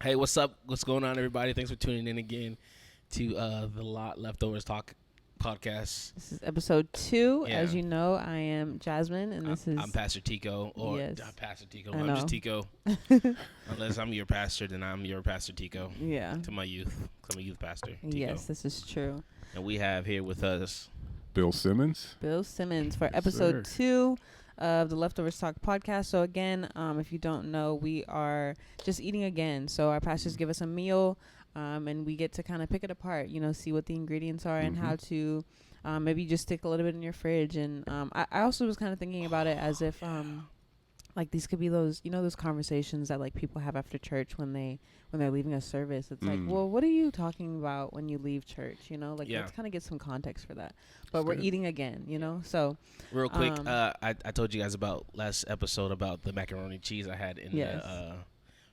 Hey, what's up? What's going on, everybody? Thanks for tuning in again to the LeftOvers Talk podcast. This is episode 2. Yeah. As you know, I am Jasmine, and this is... I'm Pastor Tico, or Yes. not Pastor Tico. I I'm know. just Tico. Unless I'm your pastor, then I'm your Pastor Tico. Yeah. To my youth. I'm a youth pastor. Tico. Yes, this is true. And we have here with us Bill Simmons. Bill Simmons for Yes, episode sir. 2 of the LeftOvers Talk podcast. So again, if you don't know, we are just eating again. So our pastors give us a meal, and we get to kind of pick it apart, see what the ingredients are and how to maybe just stick a little bit in your fridge. And I also was kind of thinking about it as if like these could be those, those conversations that like people have after church when they're leaving a service. It's like, well, what are you talking about when you leave church? Let's kind of get some context for that. But we're eating again, so. real quick. I told you guys about last episode about the macaroni cheese I had in the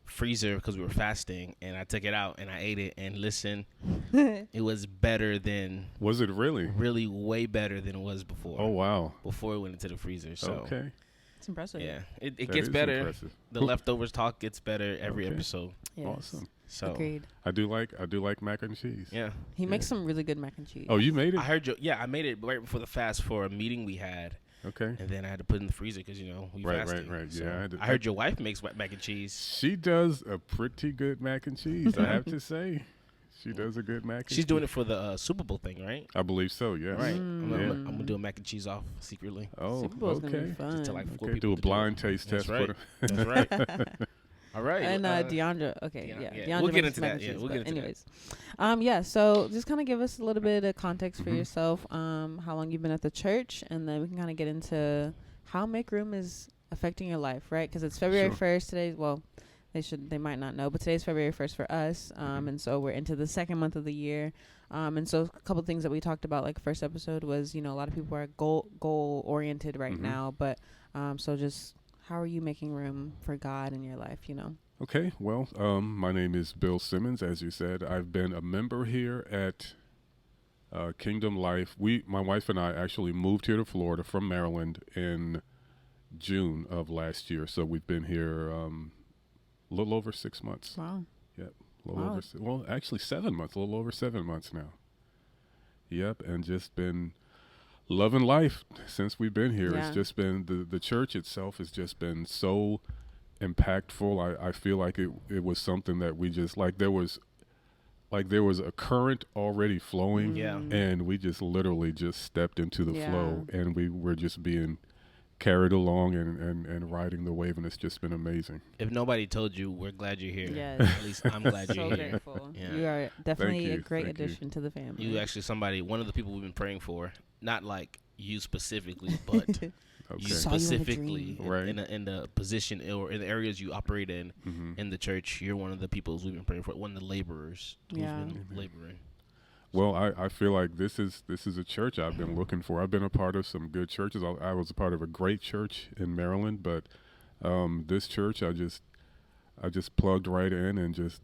freezer because we were fasting, and I took it out and I ate it, and listen, it was better than. Was it really? Really way better than it was before. Oh, wow. Before it went into the freezer. So okay. It's impressive. Yeah, it That gets is better. impressive. The leftovers talk gets better every Okay. episode. Yes. Awesome. So Agreed. I do like mac and cheese. yeah, He makes some really good mac and cheese. Oh, you made it? I heard you. Yeah, I made it right before the fast for a meeting we had, Okay. and then I had to put it in the freezer because we Right, fasting. right. So Yeah, I heard your wife makes mac and cheese. She does a pretty good mac and cheese, I have to say. She does a good mac and cheese. She's doing it for the Super Bowl thing, right? I believe so, yes. Right. Mm. I'm gonna do a mac and cheese off secretly. Oh, Super Bowl's okay. gonna be fun. Just to like four Okay, people do a to blind taste That's test right. for them. That's right. All right. And Deandra, okay, Yeah, yeah. yeah. Deandra We'll get makes into mac that, and yeah, cheese, we'll but get into that. anyways, so just kind of give us a little bit of context for Mhm. yourself, how long you've been at the church, and then we can kind of get into how Make Room is affecting your life, right? Because it's February Sure. 1st today. Well, they might not know, but today's February 1st for us, and so we're into the second month of the year, and so a couple of things that we talked about, like first episode was, a lot of people are goal oriented right now, but so just how are you making room for God in your life, Okay, well, my name is Bill Simmons, as you said. I've been a member here at Kingdom Life. My wife and I actually moved here to Florida from Maryland in June of last year, so we've been here a little over 6 months. Wow. Yep, actually 7 months, a little over 7 months now. Yep, and just been loving life since we've been here. Yeah. It's just been, the church itself has just been so impactful. I feel like it was something that we just, there was a current already flowing, Yeah. and we just literally just stepped into the Yeah. flow, and we were just being carried along and riding the wave, and it's just been amazing. If nobody told you, we're glad you're here. Yes. At least I'm glad So you're here. grateful. Yeah. You are definitely a you, great thank you. addition to the family. You actually one of the people we've been praying for, not like you specifically, but Okay. you Saw you in a specifically dream. Right. in the position or in the areas you operate in Mhm. in the church. You're one of the people we've been praying for, one of the laborers Yeah. who's been laboring. Well, I feel like this is a church I've been looking for. I've been a part of some good churches. I was a part of a great church in Maryland, but this church I just plugged right in and just,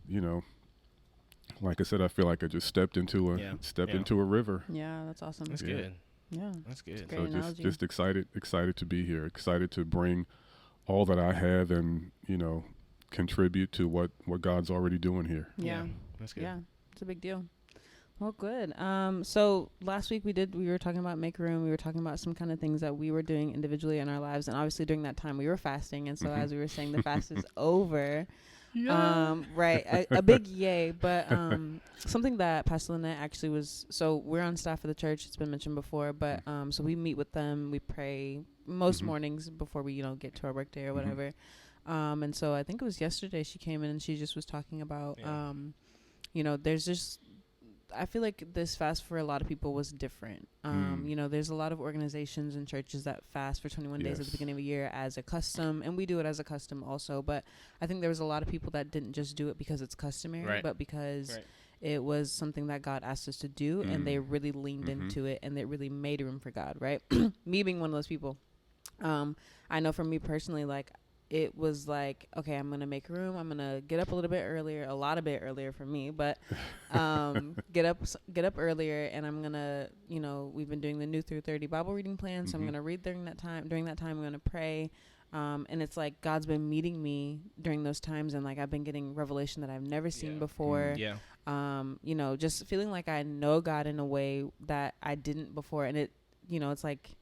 like I said, I feel like I just stepped into a river. Yeah, that's awesome. That's Yeah. good. Yeah. That's good. Great So analogy. just excited to be here, excited to bring all that I have and, contribute to what God's already doing here. Yeah. That's good. Yeah. It's a big deal. Well, good. So last week we were talking about Make Room. We were talking about some kind of things that we were doing individually in our lives. And obviously during that time we were fasting. And so as we were saying, the fast is over. Right. A big yay. But something that Pastor Lynette actually was, so we're on staff of the church. It's been mentioned before. But so we meet with them. We pray most mornings before we, get to our work day or whatever. And so I think it was yesterday she came in and she just was talking about, there's just, I feel like this fast for a lot of people was different. There's a lot of organizations and churches that fast for 21 days at the beginning of the year as a custom, and we do it as a custom also. But I think there was a lot of people that didn't just do it because it's customary, but because it was something that God asked us to do, and they really leaned into it, and they really made room for God, right? Me being one of those people. I know for me personally, like, it was like, okay, I'm going to make room. I'm going to get up a little bit earlier, a lot a bit earlier for me, but get up earlier, and I'm going to, we've been doing the New through 30 Bible reading plan, so I'm going to read during that time. During that time, I'm going to pray. And it's like God's been meeting me during those times, and like I've been getting revelation that I've never seen before. You know, just feeling like I know God in a way that I didn't before. And it, you know, it's like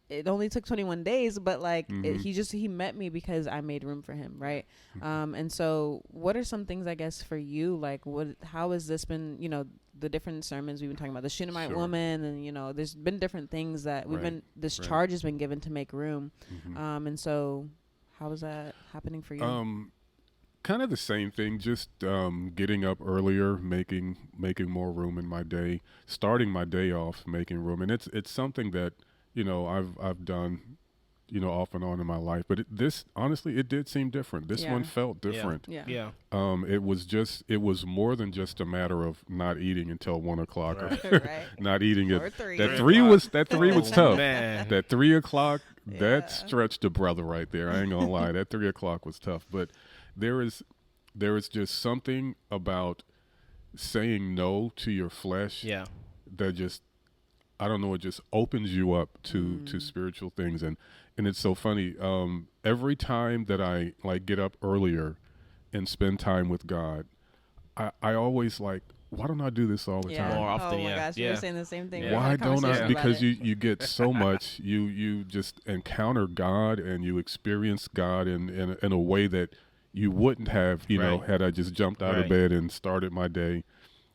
it only took 21 days, but like he met me because I made room for him, right? And so what are some things, I guess, for you, like how has this been, you know, the different sermons we've been talking about, the Shunammite woman, and, you know, there's been different things that we've been, this charge has been given to make room. And so how is that happening for you? Kind of the same thing, just getting up earlier, making more room in my day, starting my day off making room. And it's something that, you know, I've done, you know, off and on in my life, but this honestly, it did seem different. This one felt different. It was more than just a matter of not eating until 1 o'clock or not eating it. That three was tough. Man. That 3 o'clock, that stretched a brother right there. I ain't gonna lie, that 3 o'clock was tough. But there is just something about saying no to your flesh that just, I don't know, it just opens you up to spiritual things. And it's so funny. Every time that I like get up earlier and spend time with God, I always like, why don't I do this all the time? More often, oh my gosh, you're saying the same thing. Why don't I? Because you get so much, you just encounter God and you experience God in a way that you wouldn't have, you know, had I just jumped out of bed and started my day.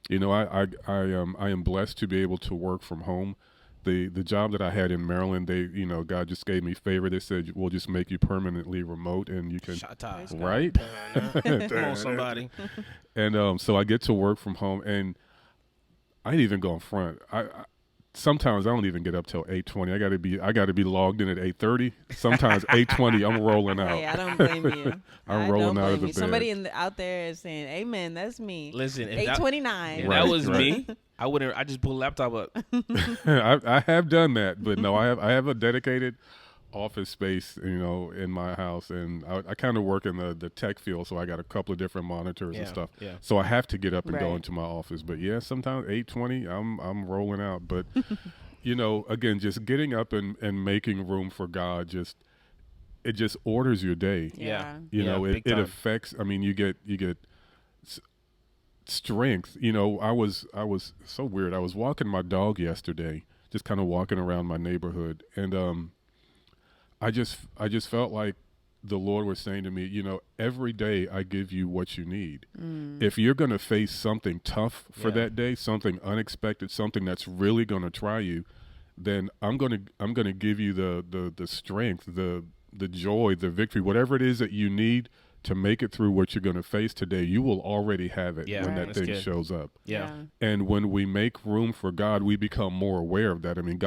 You know, I am blessed to be able to work from home. The job that I had in Maryland, they, you know, God just gave me favor. They said, we'll just make you permanently remote and you can, right? Come on, somebody. And so I get to work from home, and I ain't even go in front. Sometimes I don't even get up till 8:20. I gotta be logged in at 8:30. Sometimes 8:20, I'm rolling out. Hey, I don't blame you. I'm rolling out of the bed. Somebody out there is saying, "Amen." That's me. Listen, 8:29. If that was me, I wouldn't. I just pull the laptop up. I have done that, but no, I have a dedicated office space, you know, in my house, and I kind of work in the tech field, so I got a couple of different monitors and stuff. So I have to get up and go into my office. But yeah, sometimes 8:20, I'm rolling out. But you know, again, just getting up and making room for God, it just orders your day. You know, it affects. I mean, you get strength. You know, I was so weird. I was walking my dog yesterday, just kind of walking around my neighborhood, and I just felt like the Lord was saying to me, you know, every day I give you what you need. If you're going to face something tough for that day, something unexpected, something that's really going to try you, then I'm going to give you the strength, the joy, the victory, whatever it is that you need to make it through what you're going to face today. You will already have it when that thing shows up. And when we make room for God, we become more aware of that. I mean,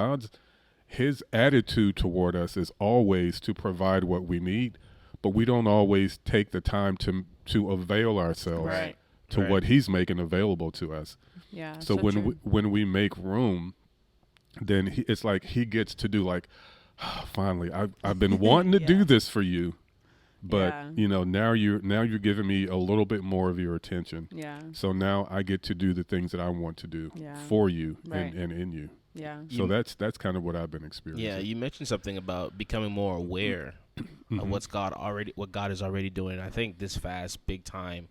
His attitude toward us is always to provide what we need, but we don't always take the time to avail ourselves to what He's making available to us. So when we make room, then it's like He gets to do, like, finally, I've been wanting to do this for you, but you know, now you're giving me a little bit more of your attention. So now I get to do the things that I want to do for you and in you. So that's kind of what I've been experiencing. Yeah, you mentioned something about becoming more aware of what God is already doing. I think this fast, big time,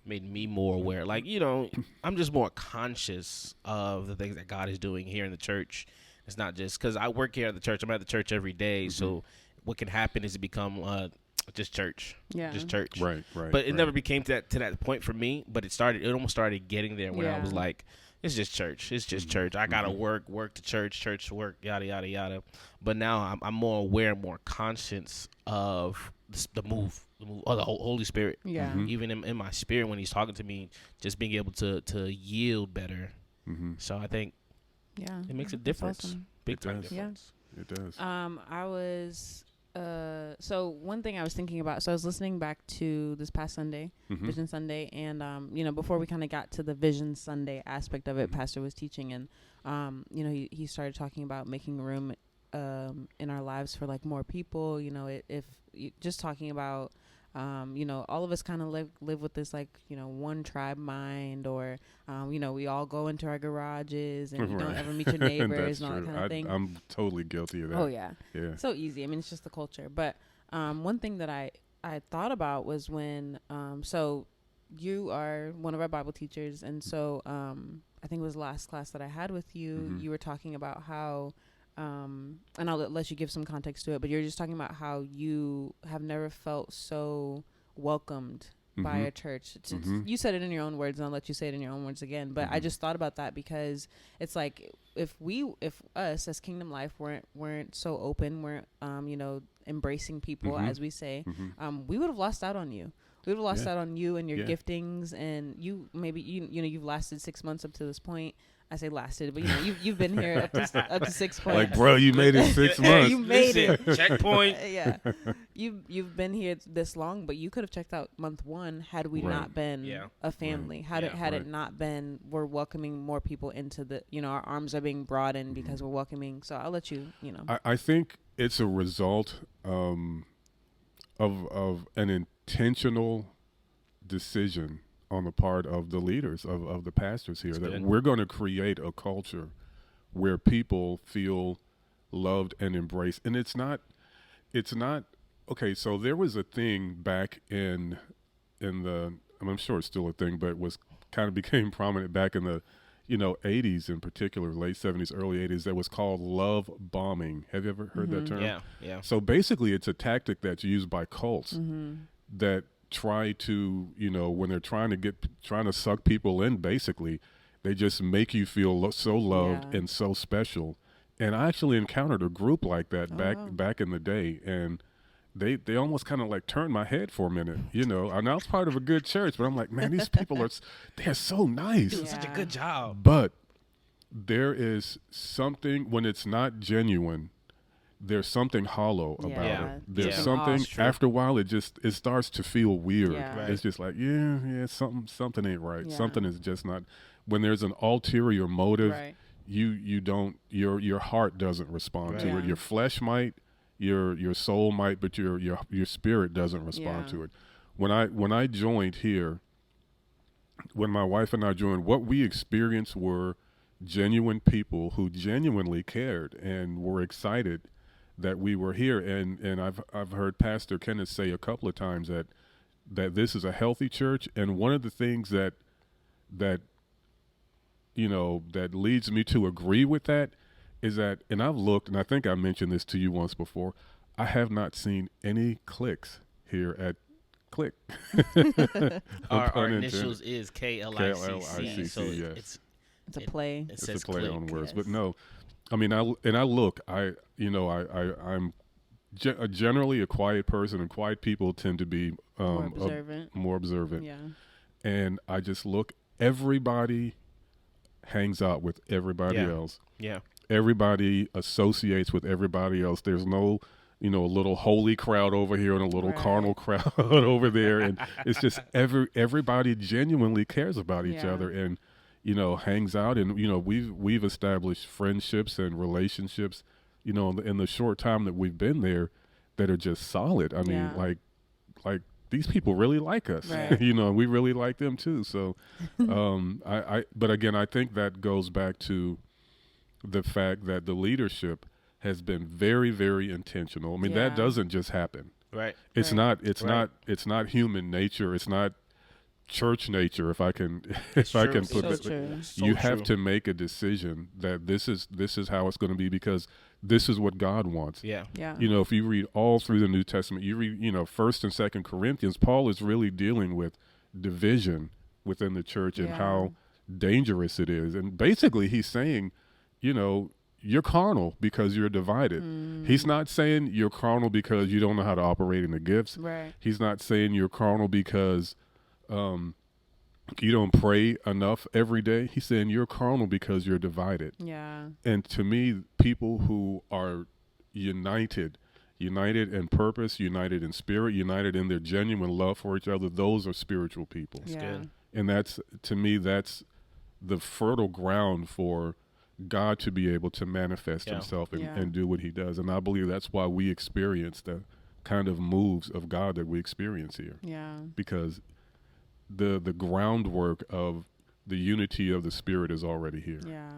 made me more aware. Like, you know, I'm just more conscious of the things that God is doing here in the church. It's not just because I work here at the church. I'm at the church every day. So what can happen is it become just church. Just church. Right. But it never became to that point for me. But it almost started getting there when I was like, it's just church. It's just church. I gotta work to church to work, yada yada yada. But now I'm more aware, more conscious of the move of the Holy Spirit. Even in my spirit when He's talking to me, just being able to yield better. So I think it makes a difference. Awesome. Big time difference. It does. I was so one thing I was thinking about, so I was listening back to this past Sunday, Vision Sunday, and you know, before we kind of got to the Vision Sunday aspect of it, Pastor was teaching, and you know, he started talking about making room in our lives for like more people. You know, if just talking about you know, all of us kind of live with this, like, you know, one tribe mind, or you know, we all go into our garages and you don't ever meet your neighbors and all that kind of thing. I'm totally guilty of that. Oh yeah. So easy. I mean, it's just the culture. But One thing that I thought about was when, so you are one of our Bible teachers. And so I think it was last class that I had with you, you were talking about how, and I'll let you give some context to it, but you're just talking about how you have never felt so welcomed by a church. You said it in your own words, and I'll let you say it in your own words again. But I just thought about that because it's like if us as Kingdom Life weren't so open, weren't embracing people as we say, we would have lost out on you. We would have lost out on you and your giftings, and you maybe you've lasted 6 months up to this point. I say lasted, but you've been here up to 6 points. Like, bro, you made it 6 months. You made it. Checkpoint. Yeah, you've been here this long, but you could have checked out month 1 had we not been a family. Had it not been, we're welcoming more people into the, our arms are being broadened because we're welcoming. So I'll let you. I think it's a result of an intentional decision on the part of the leaders, of the pastors here, that we're going to create a culture where people feel loved and embraced. And it's not okay. So there was a thing back in the, I'm sure it's still a thing, but it was kind of became prominent back in the 80s in particular, late 70s, early 80s, that was called love bombing. Have you ever heard that term? Yeah. So basically it's a tactic that's used by cults that try to, when they're trying to suck people in, basically, they just make you feel so loved and so special. And I actually encountered a group like that back in the day, and they almost kind of like turned my head for a minute, And I was part of a good church, but I'm like, man, these people they're so nice. Doing such a good job. But there is something, when it's not genuine, there's something hollow about it. There's something, after a while, it starts to feel weird. Right. It's just like, something ain't right. Something is just not. When there's an ulterior motive, you don't, your heart doesn't respond to it. Your flesh might, your soul might, but your spirit doesn't respond to it. When I joined here, when my wife and I joined, what we experienced were genuine people who genuinely cared and were excited that we were here. And I've heard Pastor Kenneth say a couple of times that this is a healthy church. And one of the things that leads me to agree with that is that, and I've looked, and I think I mentioned this to you once before, I have not seen any cliques here at Click. Our initials is KLICC. So yes. It's a play. It's a play click. on words, Yes. but no. I mean, I'm generally a quiet person, and quiet people tend to be more observant. Yeah. And I just look. Everybody hangs out with everybody else. Yeah. Everybody associates with everybody else. There's no, a little holy crowd over here and a little carnal crowd over there, and it's just everybody genuinely cares about each other and hangs out, and we've established friendships and relationships, in the short time that we've been there, that are just solid. I mean, like these people really like us, and we really like them too. So, but again, I think that goes back to the fact that the leadership has been very, very intentional. I mean, that doesn't just happen. Right. It's not human nature. It's not church nature, if I can put that. You have to make a decision that this is how it's going to be, because this is what God wants. Yeah. If you read all through the New Testament, you read 1st and 2nd Corinthians, Paul is really dealing with division within the church and how dangerous it is. And basically he's saying, you're carnal because you're divided. He's not saying you're carnal because you don't know how to operate in the gifts. Right. He's not saying you're carnal because you don't pray enough every day. He's saying you're carnal because you're divided. Yeah. And to me, people who are united in purpose, united in spirit, united in their genuine love for each other, those are spiritual people. That's good. And that's the fertile ground for God to be able to manifest himself and do what he does. And I believe that's why we experience the kind of moves of God that we experience here. Yeah. Because the groundwork of the unity of the Spirit is already here. Yeah.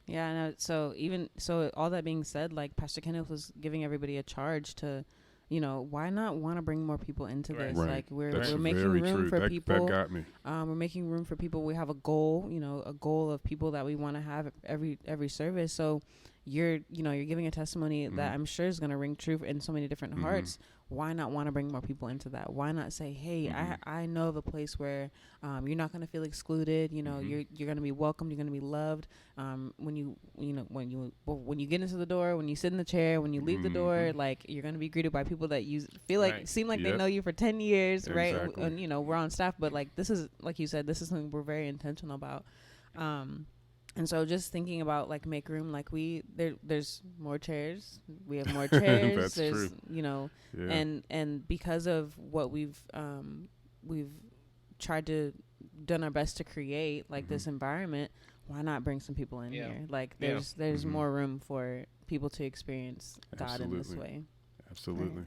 Yeah. No, so all that being said, like Pastor Kenneth was giving everybody a charge to why not want to bring more people into this? Right. Like we're That's making very room true. for people. That got me. We're making room for people. We have a goal, a goal of people that we want to have every service. So you're giving a testimony that I'm sure is going to ring true in so many different hearts. Why not want to bring more people into that? Why not say, hey, I know of a place where you're not going to feel excluded. You're going to be welcomed. You're going to be loved. When you get into the door, when you sit in the chair, when you leave the door, like you're going to be greeted by people that you feel like seem like they know you for 10 years, exactly. right? And we're on staff, but like this is, like you said, this is something we're very intentional about. And so just thinking about like make room, like there's more chairs. We have more chairs. That's true. Yeah. And because of what we've tried to done our best to create like this environment, why not bring some people in here? Like there's more room for people to experience God in this way. Absolutely. Right.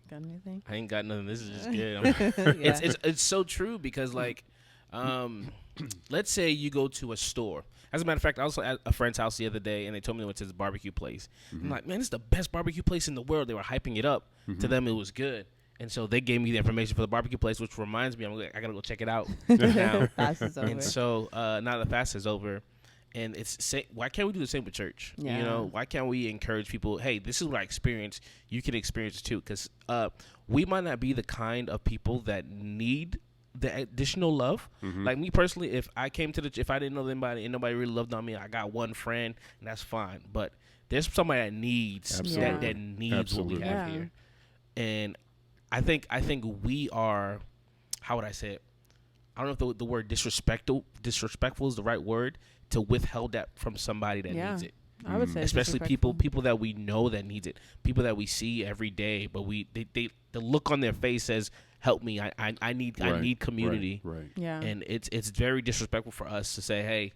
Got anything? I ain't got nothing. This is just good. It's so true because like, let's say you go to a store. As a matter of fact, I was at a friend's house the other day, and they told me they went to this barbecue place. I'm like, man, this is the best barbecue place in the world. They were hyping it up. To them, it was good. And so they gave me the information for the barbecue place, which reminds me, I got to go check it out now. Fast is over. And so now the fast is over. And why can't we do the same with church? Yeah. Why can't we encourage people, hey, this is what I experienced. You can experience it too. Because we might not be the kind of people that need the additional love. Like me personally, if I came to if I didn't know anybody and nobody really loved on me, I got one friend and that's fine. But there's somebody that needs that needs what we have here. And I think we are, how would I say it? I don't know if the word disrespectful is the right word, to withhold that from somebody that needs it. I would say especially people that we know that needs it, people that we see every day, but the look on their face says, help me, I need community. Right. Yeah. And it's very disrespectful for us to say, hey,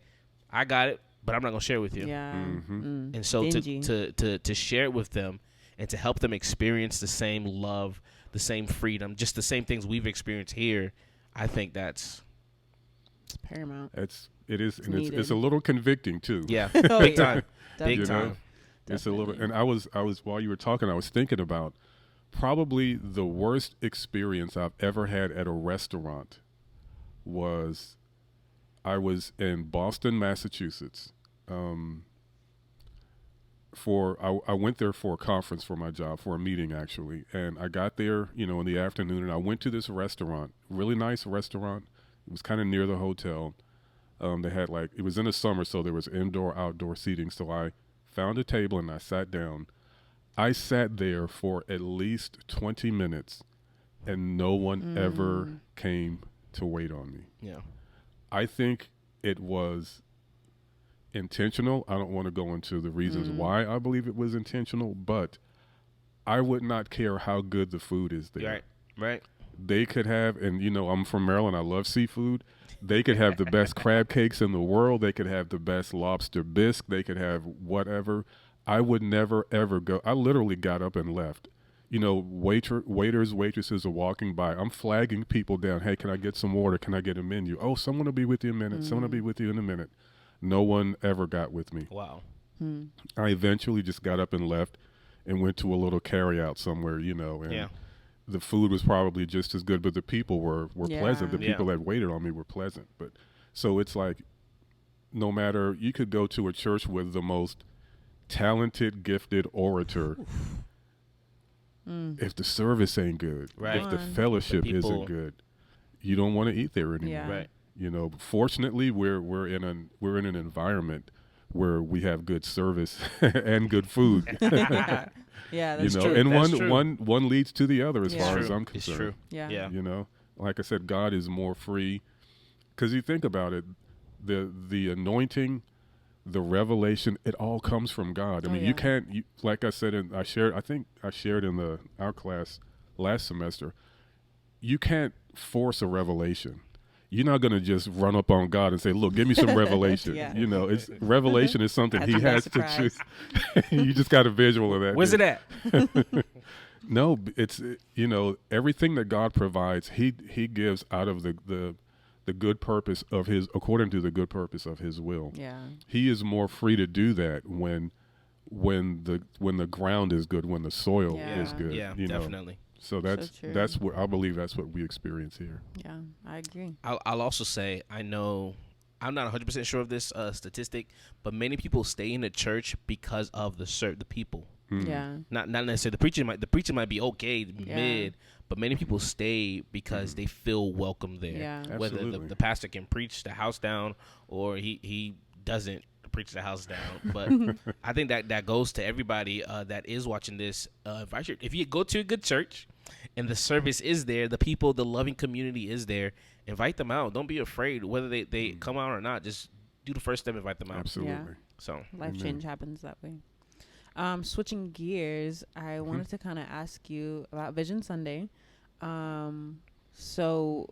I got it, but I'm not gonna share it with you. Yeah. And so to share it with them and to help them experience the same love, the same freedom, just the same things we've experienced here, I think it's paramount. It's a little convicting too. Yeah. Big time. Big time. It's a little, and I was while you were talking, I was thinking about probably the worst experience I've ever had at a restaurant was I was in Boston, Massachusetts. I went there for a conference for my job, for a meeting actually, and I got there, in the afternoon, and I went to this restaurant, really nice restaurant. It was kind of near the hotel. They had it was in the summer, so there was indoor, outdoor seating. So I found a table and I sat down. I sat there for at least 20 minutes and no one ever came to wait on me. Yeah. I think it was intentional. I don't want to go into the reasons why I believe it was intentional, but I would not care how good the food is there. Right. They could have, and I'm from Maryland, I love seafood. They could have the best crab cakes in the world. They could have the best lobster bisque. They could have whatever. I would never, ever go. I literally got up and left. Waiters, waitresses are walking by. I'm flagging people down. Hey, can I get some water? Can I get a menu? Oh, someone will be with you in a minute. Someone will be with you in a minute. No one ever got with me. Wow. I eventually just got up and left and went to a little carry out somewhere, and the food was probably just as good, but the people were pleasant. The people that waited on me were pleasant. But so it's like, no matter, you could go to a church with the most talented, gifted orator. If the service ain't good, if the fellowship isn't good, you don't want to eat there anymore. Yeah. Right. Fortunately, we're in an environment where we have good service and good food. Yeah, that's true. And one leads to the other as far as I'm concerned. It's true. Yeah. Like I said, God is more free, because you think about it, the anointing, the revelation, it all comes from God. I mean, you can't, like I said, I think I shared in our class last semester, you can't force a revelation. You're not going to just run up on God and say, look, give me some revelation. It's revelation is something he has to choose. You just got a visual of that. Where's it at? No, it's, everything that God provides, he gives out of the good purpose according to the good purpose of his will. Yeah. He is more free to do that when when the ground is good, when the soil is good. Yeah, you know? definitely. So true. that's what I believe. That's what we experience here. Yeah, I agree. I'll also say, I know I'm not 100% sure of this statistic, but many people stay in the church because of the people. Yeah. Not necessarily the preacher might be okay mid, but many people stay because they feel welcome there. Yeah. Whether Absolutely. the pastor can preach the house down or he doesn't preach the house down. But I think that goes to everybody that is watching this. If you go to a good church and the service is there, the people, the loving community is there, invite them out. Don't be afraid whether they come out or not. Just do the first step, invite them out. Absolutely. Yeah. So Life change happens that way. Switching gears, I wanted to kind of ask you about Vision Sunday. So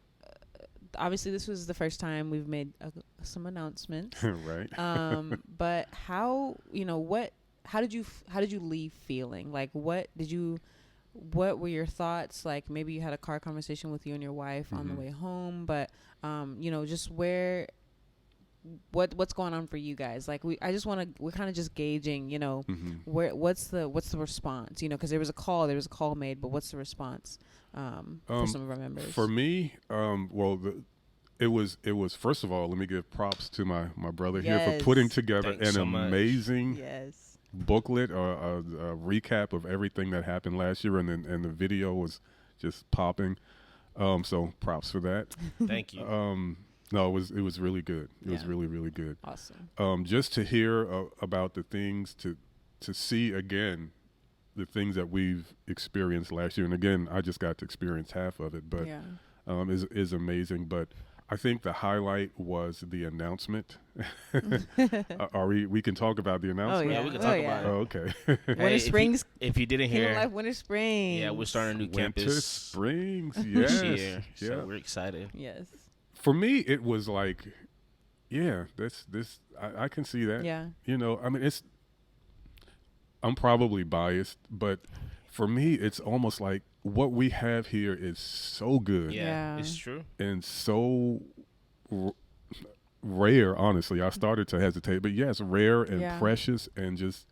obviously this was the first time we've made some announcements. Right. But how did you leave feeling? Like, what were your thoughts? Like, maybe you had a car conversation with you and your wife on the way home, but just what's going on for you guys? Like, we're kind of just gauging, what's the response, because there was a call made, but what's the response for some of our members? For me, it was first of all, let me give props to my brother here for putting together Thanks an so much. amazing booklet or a recap of everything that happened last year, and the video was just popping. So props for that. thank you. No, it was really good. It was really, really good. Awesome. Just to hear about the things, to see again the things that we've experienced last year, and again, I just got to experience half of it, but is amazing. But I think the highlight was the announcement. We can talk about the announcement? Yeah, we can talk about it. Oh, okay. Winter Springs. If you didn't hear, Life Winter Springs. yeah, we're starting a new Winter campus Springs, this yes. year, Yeah. so we're excited. Yes. For me, it was like, I can see that. Yeah. I mean, I'm probably biased, but for me, it's almost like what we have here is so good. Yeah. It's true. And so rare, honestly. I started to hesitate, but yes, rare and precious, and just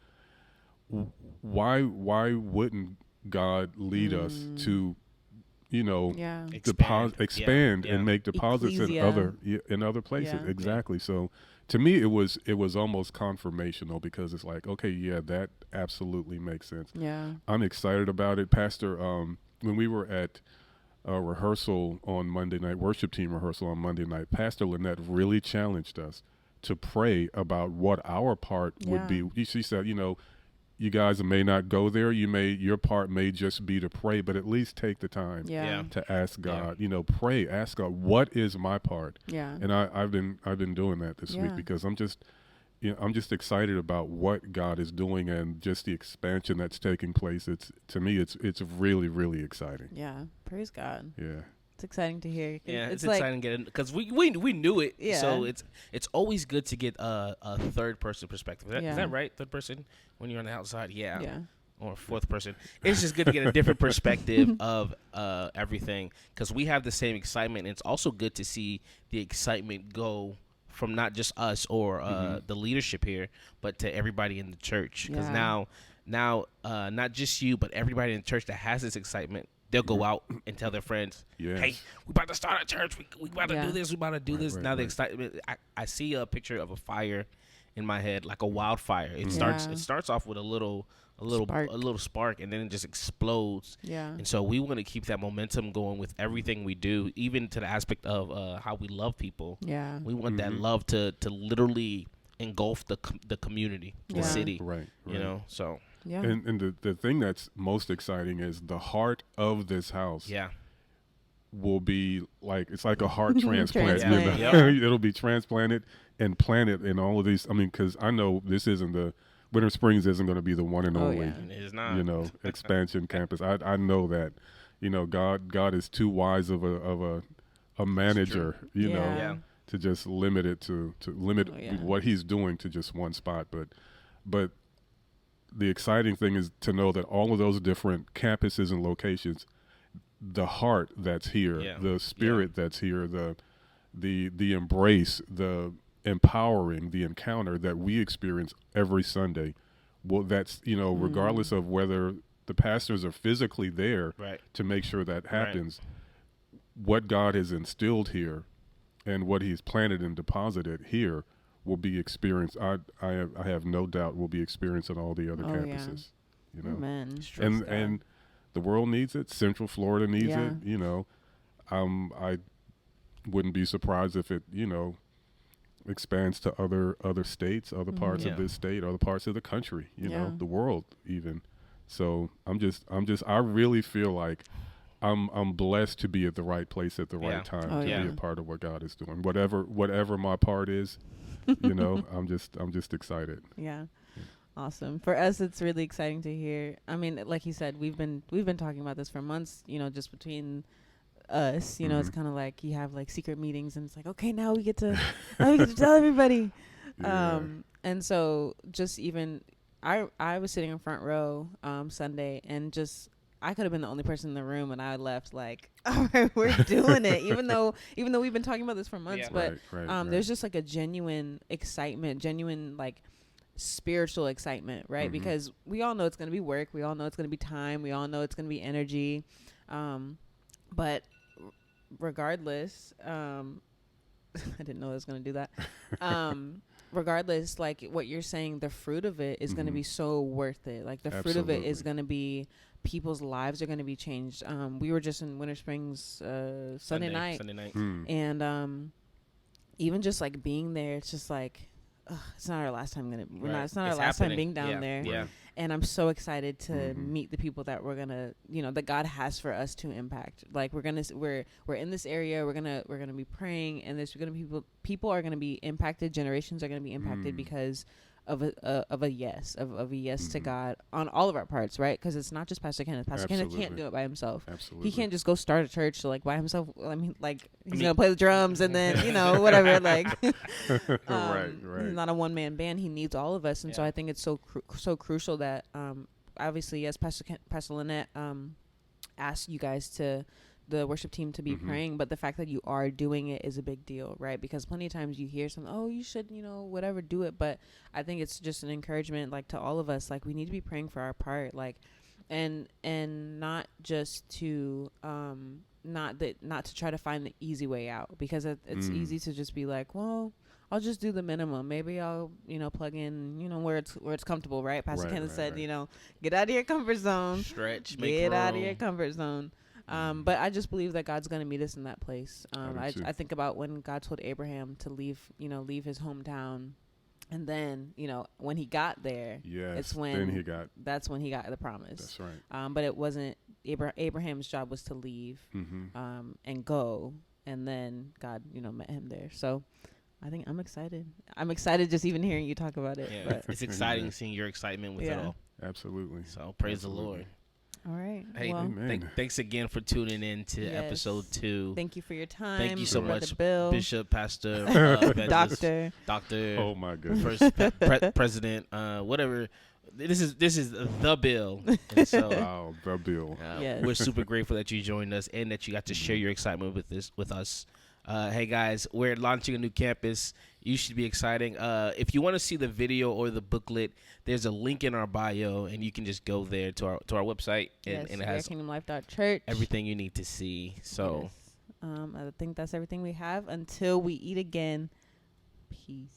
why wouldn't God lead us to expand and make deposits in other places? Yeah. Exactly. So to me, it was almost confirmational, because it's like, okay, yeah, that absolutely makes sense. Yeah. I'm excited about it. Pastor, when we were at rehearsal on Monday night, worship team rehearsal on Monday night, Pastor Lynette really challenged us to pray about what our part would be. She said, you guys may not go there. Your part may just be to pray, but at least take the time to ask God. Pray, ask God, what is my part? Yeah. And I've been doing that this week, because I'm just excited about what God is doing and just the expansion that's taking place. To me, it's really, really exciting. Yeah. Praise God. Yeah. It's exciting to hear. Yeah, it's exciting to get, because we knew it. Yeah. So it's always good to get a third person perspective. Is that right? Third person when you're on the outside? Yeah. Yeah. Or fourth person. It's just good to get a different perspective of everything, because we have the same excitement. And it's also good to see the excitement go from not just us or the leadership here, but to everybody in the church. Because now not just you, but everybody in the church that has this excitement, they'll go out and tell their friends, hey, we about to start a church. We about to do this. We about to do this. Now the excitement. I see a picture of a fire in my head, like a wildfire. It starts off with a little spark, and then it just explodes. Yeah. And so we want to keep that momentum going with everything we do, even to the aspect of how we love people. Yeah. We want that love to literally engulf the community, the city. Right. So. Yeah. And the thing that's most exciting is the heart of this house. Yeah. Will be like, it's like a heart transplant. It'll be transplanted and planted in all of these. I mean, because I know this isn't Winter Springs isn't going to be the one and only. It is not. Expansion campus. I know that. God is too wise of a manager. To just limit it to limit what he's doing to just one spot. But the exciting thing is to know that all of those different campuses and locations, the heart that's here, the spirit that's here, the embrace, the empowering, the encounter that we experience every Sunday well, that's, regardless of whether the pastors are physically there Right. to make sure that happens, what God has instilled here and what he's planted and deposited here will be experienced. I have no doubt will be experienced on all the other campuses. Amen. And the world needs it. Central Florida needs Yeah. it. I wouldn't be surprised if it expands to other states, other parts of this state, other parts of the country. The world even. So I really feel like I'm blessed to be at the right place at the right time to be a part of what God is doing. Whatever my part is, I'm just excited. Yeah. Awesome. For us, it's really exciting to hear. I mean, like you said, we've been talking about this for months, just between us, it's kind of like you have like secret meetings and it's like, okay, now we get to tell everybody. Yeah. And so just even I was sitting in front row Sunday, and just I could have been the only person in the room, and I left like, all right, we're doing it. Even though we've been talking about this for months, but right. there's just like a genuine excitement, genuine like spiritual excitement, right? Because we all know it's going to be work. We all know it's going to be time. We all know it's going to be energy. But regardless, I didn't know I was going to do that. Regardless, like what you're saying, the fruit of it is going to be so worth it. Like the fruit of it is going to be, people's lives are going to be changed. We were just in Winter Springs Sunday night. And even just like being there, it's just like, it's not our last time it's not our last time being down there. Yeah. And I'm so excited to meet the people that we're gonna, that God has for us to impact. Like we're in this area. We're gonna be praying, and there's gonna be people are gonna be impacted. Generations are gonna be impacted because of a yes to God on all of our parts, right? Because it's not just Pastor Kenneth. Pastor Kenneth can't do it by himself. Absolutely. He can't just go start a church like by himself. I mean, like he's gonna play the drums and then whatever. Like, right. He's not a one man band. He needs all of us, and so I think it's so crucial that obviously, yes, Pastor Lynette asked you guys the worship team to be praying, but the fact that you are doing it is a big deal, right? Because plenty of times you hear something, oh, you should, whatever, do it. But I think it's just an encouragement, like to all of us, like we need to be praying for our part, like, and not just to, not to try to find the easy way out, because it's easy to just be like, well, I'll just do the minimum. Maybe I'll, plug in, where it's comfortable, right? Pastor Kenneth said, get out of your comfort zone. Stretch, get out of your comfort zone. But I just believe that God's going to meet us in that place. I think about when God told Abraham to leave his hometown. And then, when he got there, that's when he got the promise. That's right. But it wasn't Abraham's job was to leave, and go. And then God, met him there. So I think I'm excited. I'm excited just even hearing you talk about it. Yeah, but it's exciting seeing your excitement with it all. Absolutely. So praise the Lord. All right. Hey, well, thanks again for tuning in to episode 2. Thank you for your time. Thank you so much, Bill. Bishop, Pastor, Doctor. Oh my goodness. First president, whatever. This is the Bill. And so, wow, the Bill. We're super grateful that you joined us and that you got to share your excitement with us. Hey guys, we're launching a new campus. You should be exciting. If you want to see the video or the booklet, there's a link in our bio, and you can just go there to our website, and it has KingdomLife.church. Everything you need to see. So, I think that's everything we have. Until we eat again, peace.